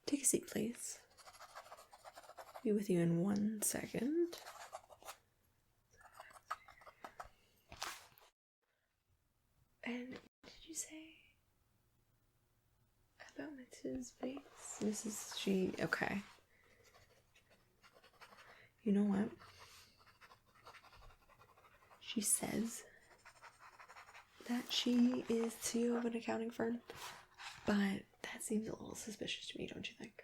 Take a seat, please. Be with you in 1 second. And what did you say about Mrs. Bates? Okay. You know what? She says that she is CEO of an accounting firm, but that seems a little suspicious to me, don't you think?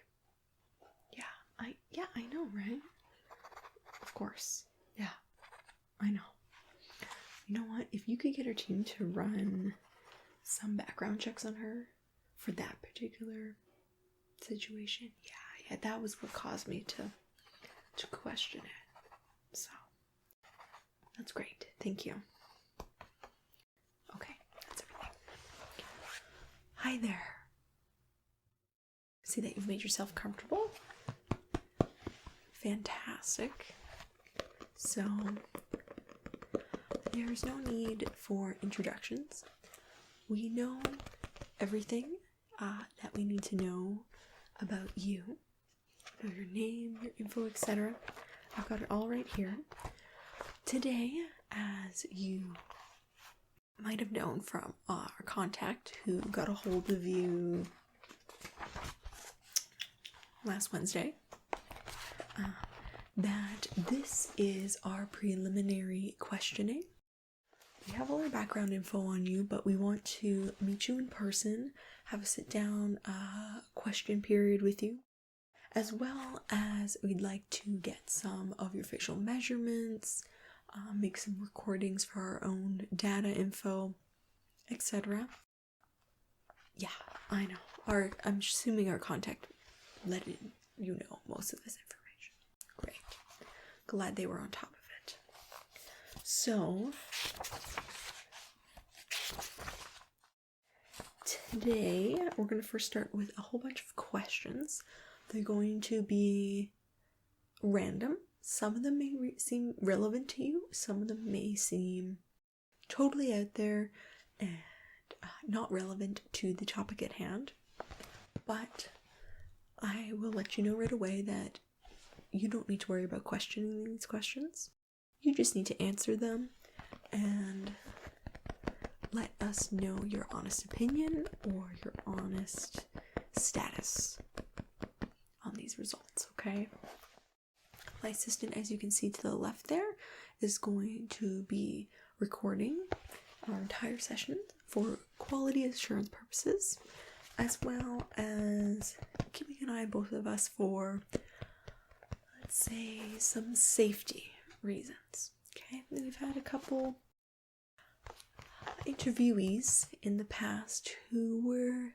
I know, right? Of course. Yeah, I know. You know what? If you could get her team to run some background checks on her for that particular situation, yeah, that was what caused me to question it. So, that's great. Thank you. Okay, that's everything. Hi there. See that you've made yourself comfortable? Fantastic. So, there's no need for introductions. We know everything that we need to know about you. Know your name, your info, etc. I've got it all right here. Today, as you might have known from our contact who got a hold of you last Wednesday, that this is our preliminary questioning. We have all our background info on you, but we want to meet you in person, have a sit-down question period with you, as well as we'd like to get some of your facial measurements, make some recordings for our own data info, etc. Yeah, I know. I'm assuming our contact let you know most of this information. Great. Glad they were on top of it. So, today we're going to first start with a whole bunch of questions. They're going to be random. Some of them may seem relevant to you. Some of them may seem totally out there and not relevant to the topic at hand. But I will let you know right away that you don't need to worry about questioning these questions. You just need to answer them and let us know your honest opinion or your honest status on these results, okay? My assistant, as you can see to the left there, is going to be recording our entire session for quality assurance purposes, as well as keeping an eye on both of us for, let's say, some safety reasons. Okay, we've had a couple interviewees in the past who were,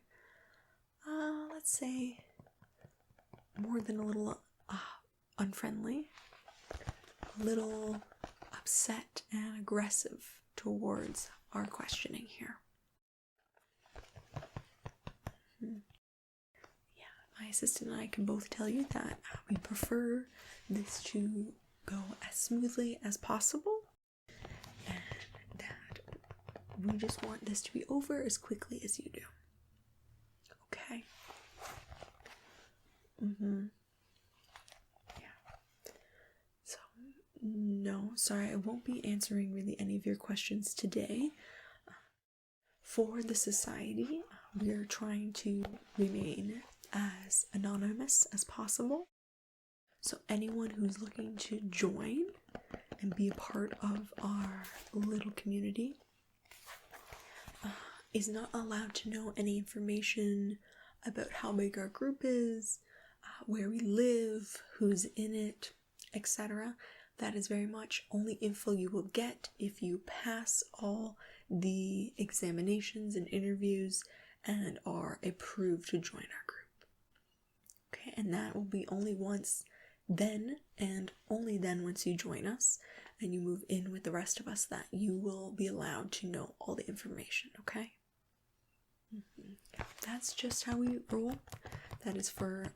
let's say, more than a little unfriendly, a little upset and aggressive towards our questioning here. My assistant and I can both tell you that we prefer this to go as smoothly as possible, and that we just want this to be over as quickly as you do. Okay? Yeah. So, no, sorry, I won't be answering really any of your questions today. For the society, we are trying to remain as anonymous as possible. So anyone who's looking to join and be a part of our little community is not allowed to know any information about how big our group is, where we live, who's in it, etc. That is very much only info you will get if you pass all the examinations and interviews and are approved to join our group. Okay, and that will be only once then, and only then once you join us and you move in with the rest of us, that you will be allowed to know all the information, okay? That's just how we roll. That is for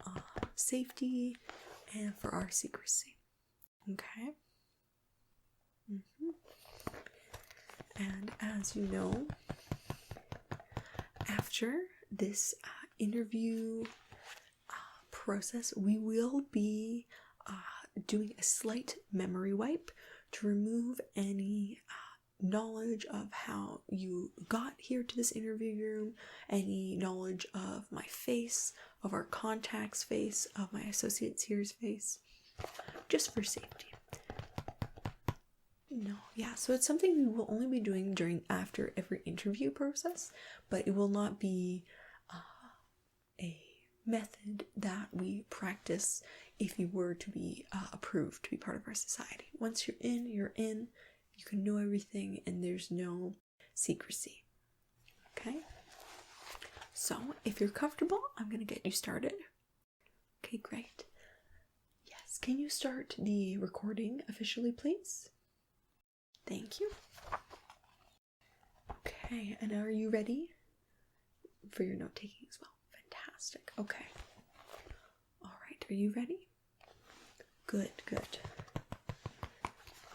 safety and for our secrecy, okay? And as you know, after this interview process, we will be doing a slight memory wipe to remove any knowledge of how you got here to this interview room, any knowledge of my face, of our contact's face, of my associate's here's face, just for safety. No, yeah, so it's something we will only be doing after every interview process, but it will not be a method that we practice if you were to be approved to be part of our society. Once you're in, you're in. You can know everything and there's no secrecy. Okay? So, if you're comfortable, I'm going to get you started. Okay, great. Yes, can you start the recording officially, please? Thank you. Okay, and are you ready for your note-taking as well? Fantastic. Okay. All right, are you ready? Good, good.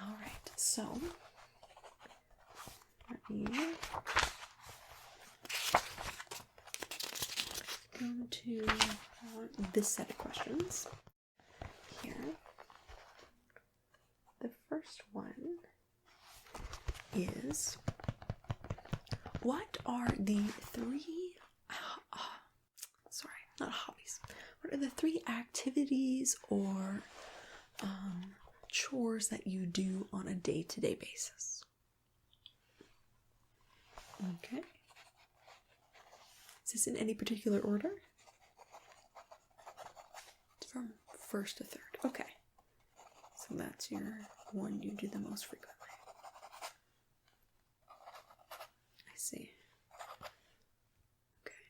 All right, so let me go to this set of questions here. The first one is, what are the three, not hobbies, what are the three activities or chores that you do on a day-to-day basis? Okay. Is this in any particular order? It's from first to third. Okay. So that's your one you do the most frequently. I see. Okay.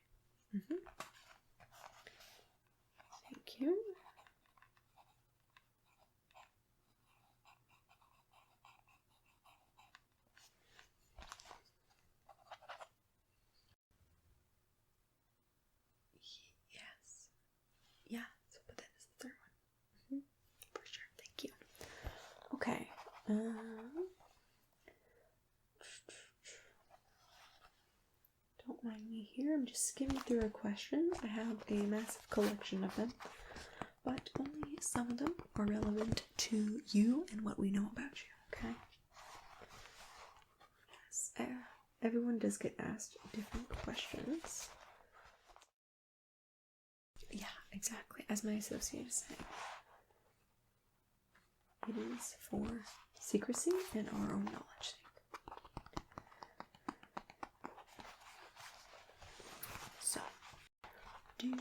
Thank you. Yeah, so put that as the third one. For sure, thank you. Okay. Don't mind me here. I'm just skimming through our questions. I have a massive collection of them, but only some of them are relevant to you and what we know about you, okay? Yes, everyone does get asked different questions. Yeah, exactly. As my associate is saying, it is for secrecy and our own knowledge sake. So, do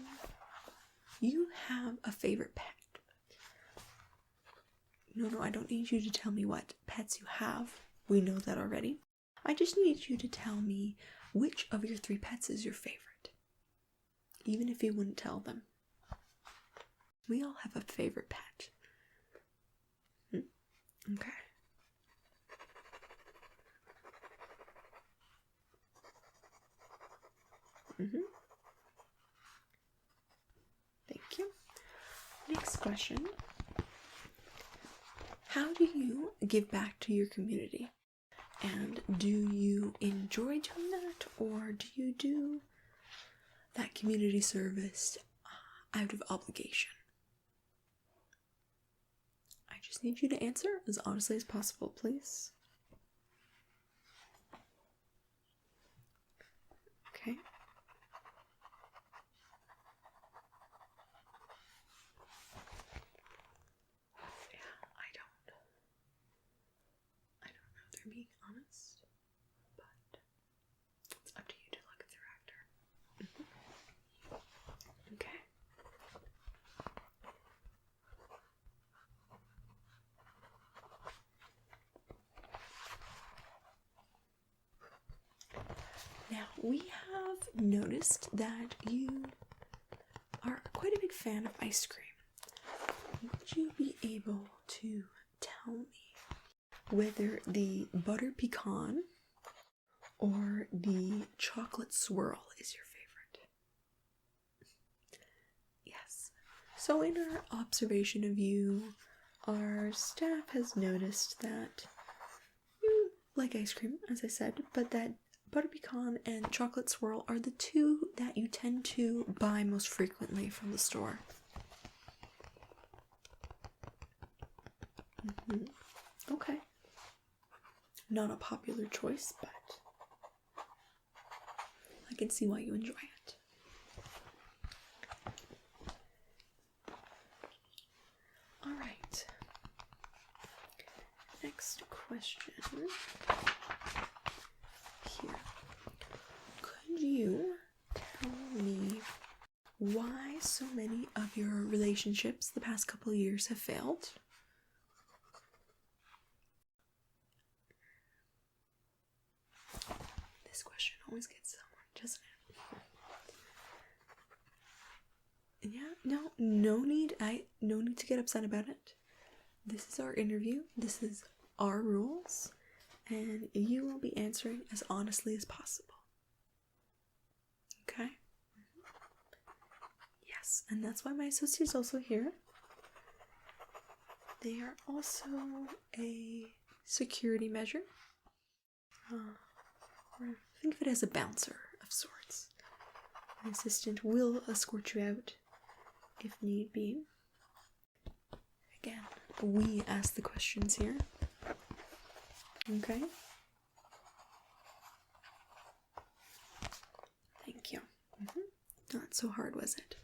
you have a favorite pet? No, I don't need you to tell me what pets you have. We know that already. I just need you to tell me which of your 3 pets is your favorite. Even if you wouldn't tell them. We all have a favorite pet. Okay. Thank you. Next question. How do you give back to your community? And do you enjoy doing that, or do you do that community service out of obligation? I just need you to answer as honestly as possible, please. Okay. Yeah, I don't know if they're being honest, but it's up to you to look at their actor. Okay. Now, we have noticed that you are quite a big fan of ice cream. Would you be able to tell me whether the butter pecan or the chocolate swirl is your favorite? Yes. So in our observation of you, our staff has noticed that you like ice cream, as I said, but that butter pecan and chocolate swirl are the 2 that you tend to buy most frequently from the store. Okay. Not a popular choice, but I can see why you enjoy it. All right. Next question. Here. Could you tell me why so many of your relationships the past couple of years have failed? This question always gets someone, doesn't it? Yeah, no need to get upset about it. This is our interview. This is our rules, and you will be answering as honestly as possible. Okay? Yes, and that's why my associate's also here. They are also a security measure. Think of it as a bouncer of sorts. My assistant will escort you out if need be. Again, we ask the questions here. Okay? Thank you. Not so hard, was it?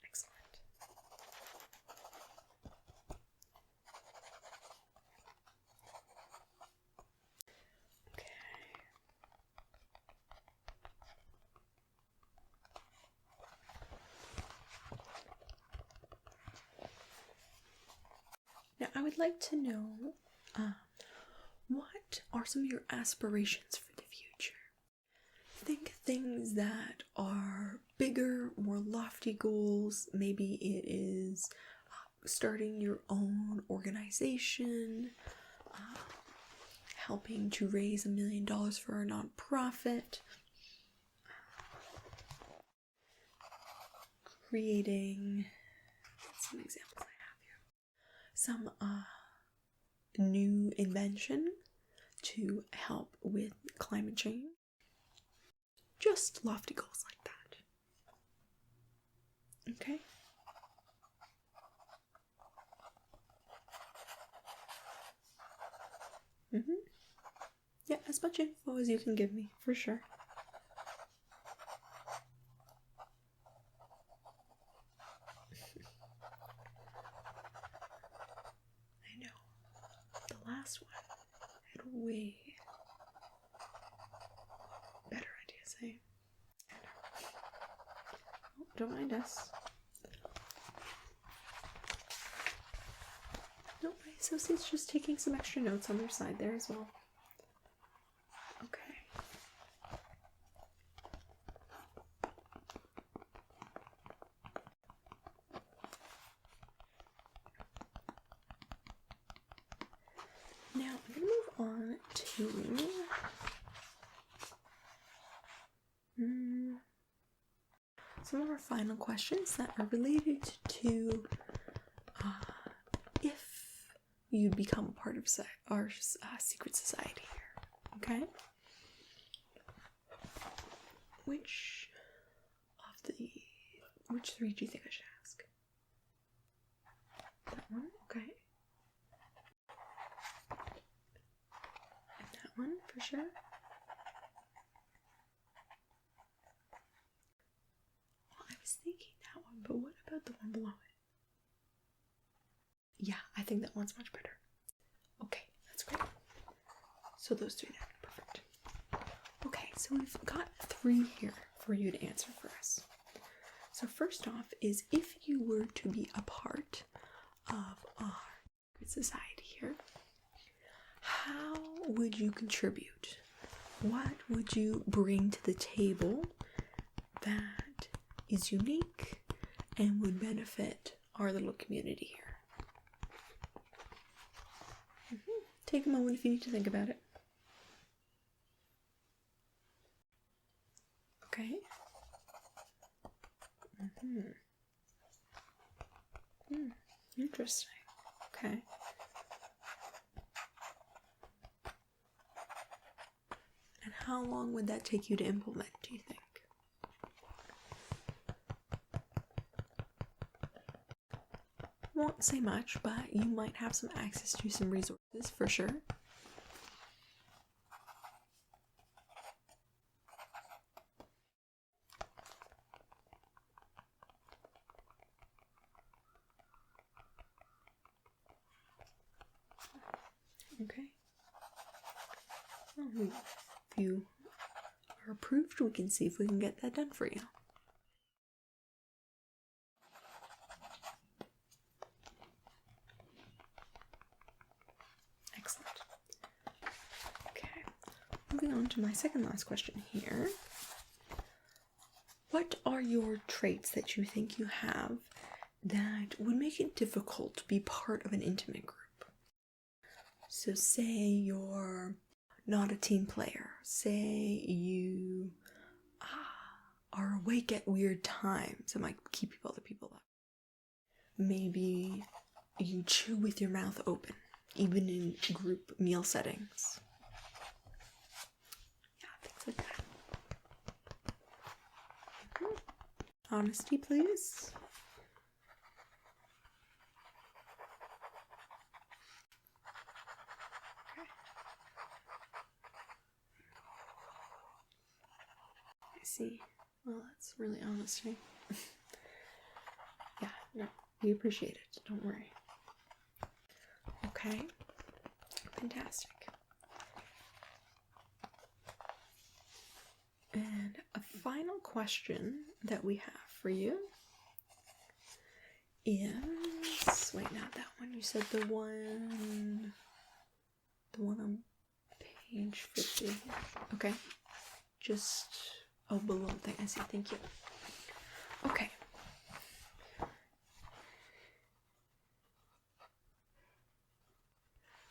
Excellent. Okay. Now, I would like to know, what are some of your aspirations for the future? Think things that are bigger, more lofty goals. Maybe it is starting your own organization, helping to raise $1 million for a nonprofit, creating some examples I have here. Some new invention to help with climate change. Just lofty goals like that. Okay? Yeah, as much info as you can give me, for sure. I know. The last one had way better ideas, eh? I know. Oh, don't mind us. No, my associate's just taking some extra notes on their side there as well. Okay. Now, I'm going to move on to some of our final questions that are related to if you'd become a part of our secret society here. Okay? Which three do you think I should ask? That one? Okay. And that one, for sure. Well, I was thinking that one, but what about the one below it? Yeah, I think that one's much better. Okay, that's great. So those three now. Perfect. Okay, so we've got 3 here for you to answer for us. So first off is, if you were to be a part of our society here, how would you contribute? What would you bring to the table that is unique and would benefit our little community here? Take a moment if you need to think about it. Okay. Interesting. Okay. And how long would that take you to implement, do you think? won't say much, but you might have some access to some resources for sure. Okay. Well, if you are approved, we can see if we can get that done for you. Excellent. Okay. Moving on to my second last question here. What are your traits that you think you have that would make it difficult to be part of an intimate group? So say you're not a team player. Say you are awake at weird times and might keep other people up. Maybe you chew with your mouth open, even in group meal settings. Yeah, things like that. Honesty, please. I see. Well, that's really honest, right? Yeah, no, we appreciate it. Don't worry. Okay. Fantastic. And a final question that we have for you is, wait, not that one. You said the one on page 50. Okay. Just, oh, below thing. I see. Thank you. Okay.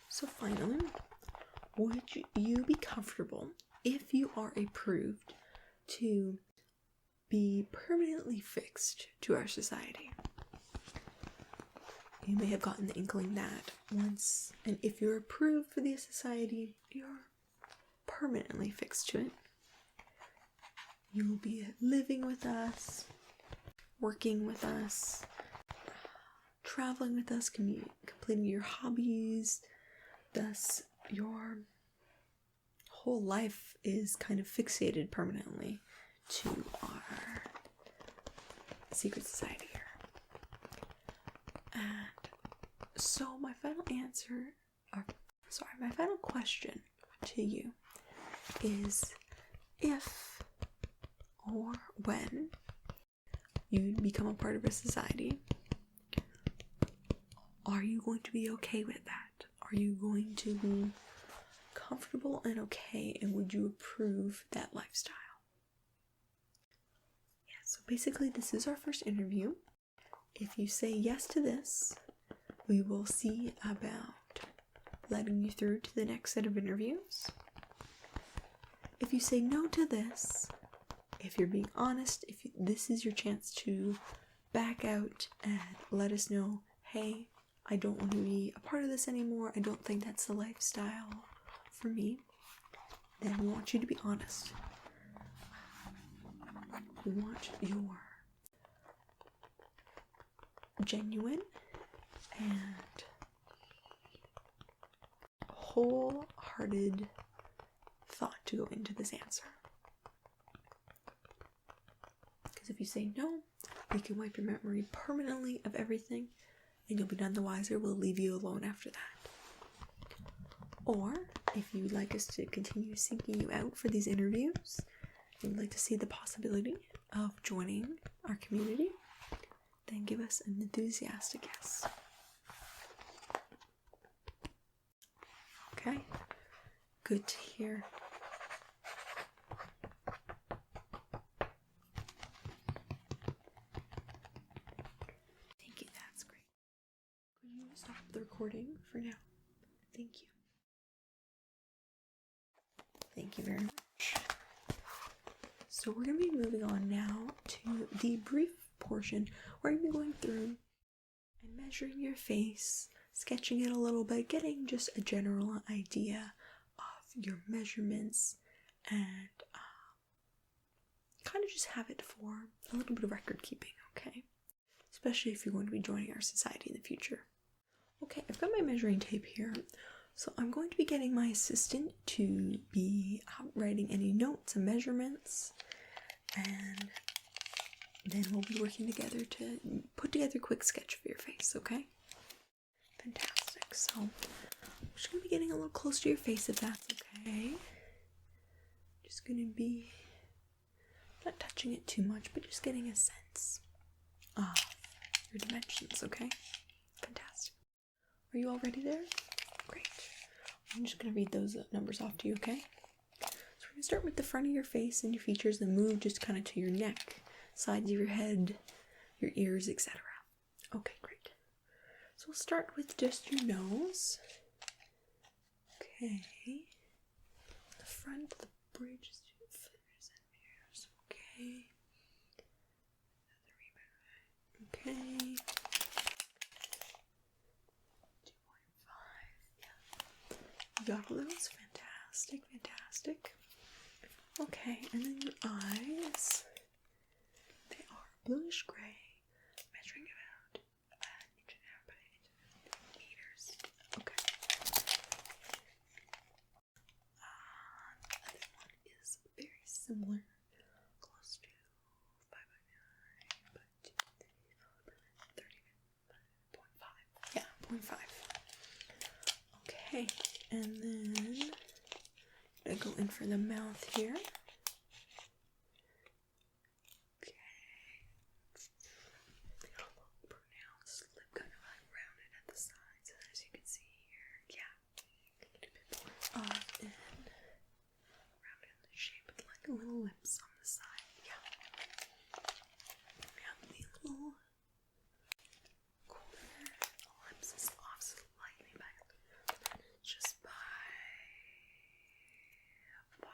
So finally, would you be comfortable if you are approved to be permanently fixed to our society? You may have gotten the inkling that once, and if you're approved for the society, you're permanently fixed to it. You will be living with us, working with us, traveling with us, completing your hobbies. Thus, your whole life is kind of fixated permanently to our secret society here. And so my final question to you is, if or when you become a part of a society, are you going to be okay with that? Are you going to be comfortable and okay, and would you approve that lifestyle? Yeah, so basically this is our first interview. If you say yes to this, we will see about letting you through to the next set of interviews. If you say no to this, if you're being honest, this is your chance to back out and let us know, hey, I don't want to be a part of this anymore. I don't think that's the lifestyle for me. Then we want you to be honest. We want your genuine and wholehearted thought to go into this answer. Because if you say no, we can wipe your memory permanently of everything, and you'll be none the wiser. We'll leave you alone after that. Or, if you'd like us to continue seeking you out for these interviews, and you'd like to see the possibility of joining our community, then give us an enthusiastic yes. Okay? Good to hear. Thank you, that's great. Could you stop the recording for now? Thank you. Thank you very much. So we're going to be moving on now to the brief portion where you're going through and measuring your face, sketching it a little bit, getting just a general idea of your measurements, and kind of just have it for a little bit of record keeping, okay? So especially if you're going to be joining our society in the future. Okay, I've got my measuring tape here, so I'm going to be getting my assistant to be writing any notes and measurements, and then we'll be working together to put together a quick sketch of your face, okay? Fantastic. So I'm just going to be getting a little close to your face if that's okay. Just going to be not touching it too much, but just getting a sense of your dimensions, okay? Fantastic. Are you all ready there? Great. I'm just going to read those numbers off to you, okay? So we're going to start with the front of your face and your features, then move just kind of to your neck, sides of your head, your ears, etc. Okay, great. So we'll start with just your nose. Okay. The front, the bridges, your fingers and ears. Okay. Okay. 2.5. Yeah. You got all those? Fantastic, fantastic. Okay, and then your eyes. They are bluish gray, measuring about an inch and a half by meters. Okay. The other one is very similar, close to 5 by 9, but 30.5. Yeah, 0.5. Okay, and then I'm gonna go in for the mouth here. Little lips on the side, yeah. The little corner lips is off slightly back, just by 5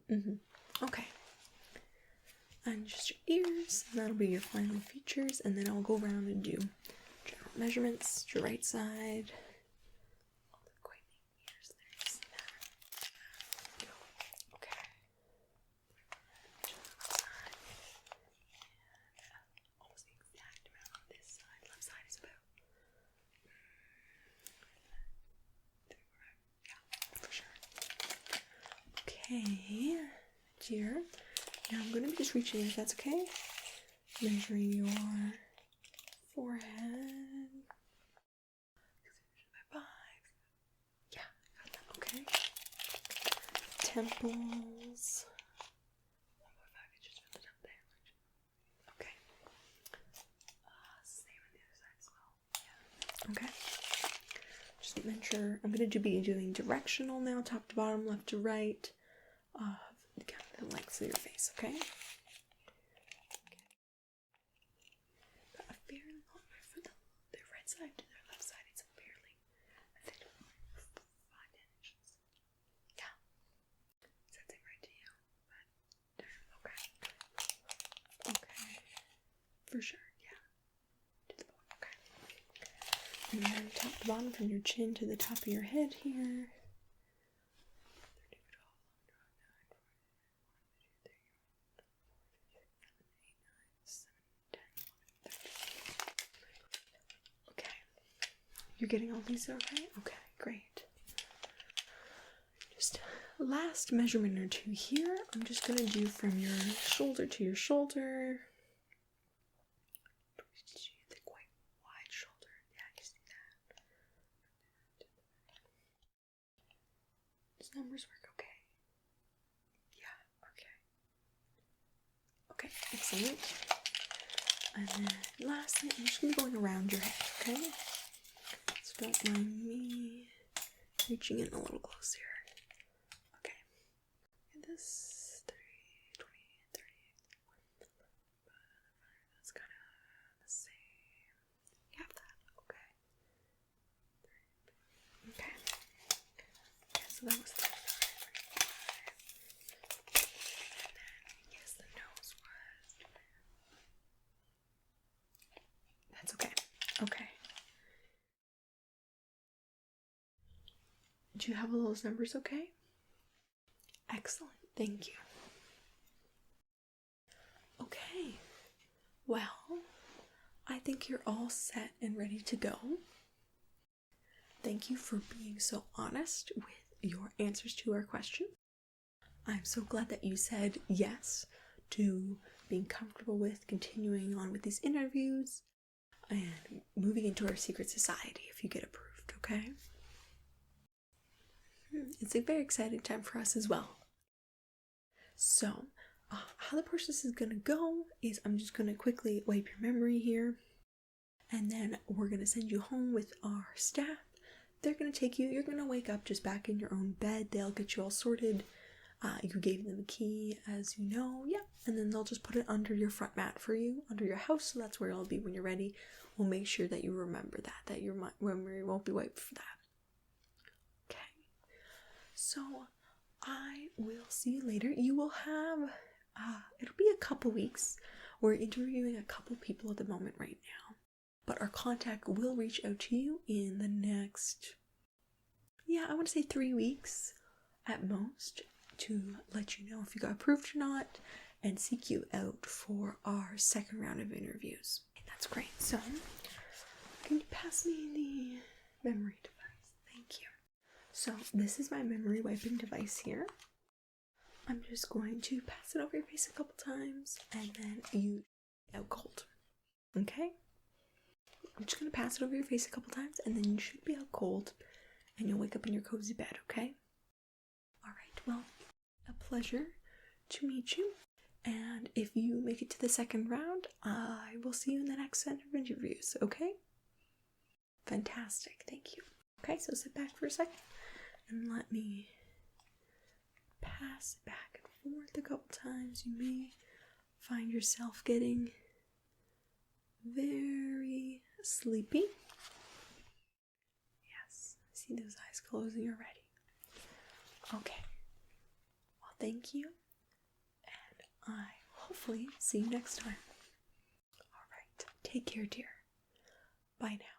centimeters. Yeah. Okay. And just your ears, and that'll be your final features, and then I'll go around and do general measurements, your right side. Okay, dear. Now I'm going to be just reaching in, if that's okay. Measuring your forehead. Yeah, got that. Okay. Temples. 1.5 inches from the top there. Okay. Same on the other side as well. Yeah. Okay. Just make sure I'm going to be doing directional now, top to bottom, left to right. The length of your face, okay? Got a fair long from the right side to the left side. It's fairly, I think, 5 inches. Yeah. Does that seem right to you? Okay. Okay. For sure, yeah. To the bottom, okay. And then top to bottom from your chin to the top of your head here. You're getting all these okay? Okay, great. Just last measurement or two here. I'm just going to do from your shoulder to your shoulder. The quite wide shoulder. Yeah, you see that. Does numbers work okay? Yeah, okay. Okay, excellent. And then lastly, I'm just going to be going around your head, okay? Don't mind me reaching in a little closer. Okay. And this 30, 20, 30. That's kind of the same. You have that. Okay. Okay. Okay, so that was 39. And then, yes, the nose was. That's okay. Okay. Do you have all those numbers okay? Excellent, thank you. Well, I think you're all set and ready to go. Thank you for being so honest with your answers to our questions. I'm so glad that you said yes to being comfortable with continuing on with these interviews and moving into our secret society if you get approved, okay? It's a very exciting time for us as well. So, how the process is going to go is I'm just going to quickly wipe your memory here, and then we're going to send you home with our staff. They're going to take you, you're going to wake up just back in your own bed. They'll get you all sorted. You gave them a key, as you know, yeah, and then they'll just put it under your front mat for you, under your house, so that's where it'll be when you're ready. We'll make sure that you remember that your memory won't be wiped for that. Okay, so I will see you later. You will have, it'll be a couple weeks. We're interviewing a couple people at the moment right now, but our contact will reach out to you in the next, I want to say 3 weeks at most, to let you know if you got approved or not and seek you out for our second round of interviews. That's great. So, can you pass me the memory device? Thank you. So, this is my memory wiping device here. I'm just going to pass it over your face a couple times and then you out cold. Okay? I'm just going to pass it over your face a couple times and then you should be out cold and you'll wake up in your cozy bed, okay? Alright, well, a pleasure to meet you. And if you make it to the second round, I will see you in the next set of interviews, okay? Fantastic, thank you. Okay, so sit back for a second and let me pass it back and forth a couple times. You may find yourself getting very sleepy. Yes, I see those eyes closing already. Okay. Well, thank you. And I hopefully see you next time. Alright. Take care, dear. Bye now.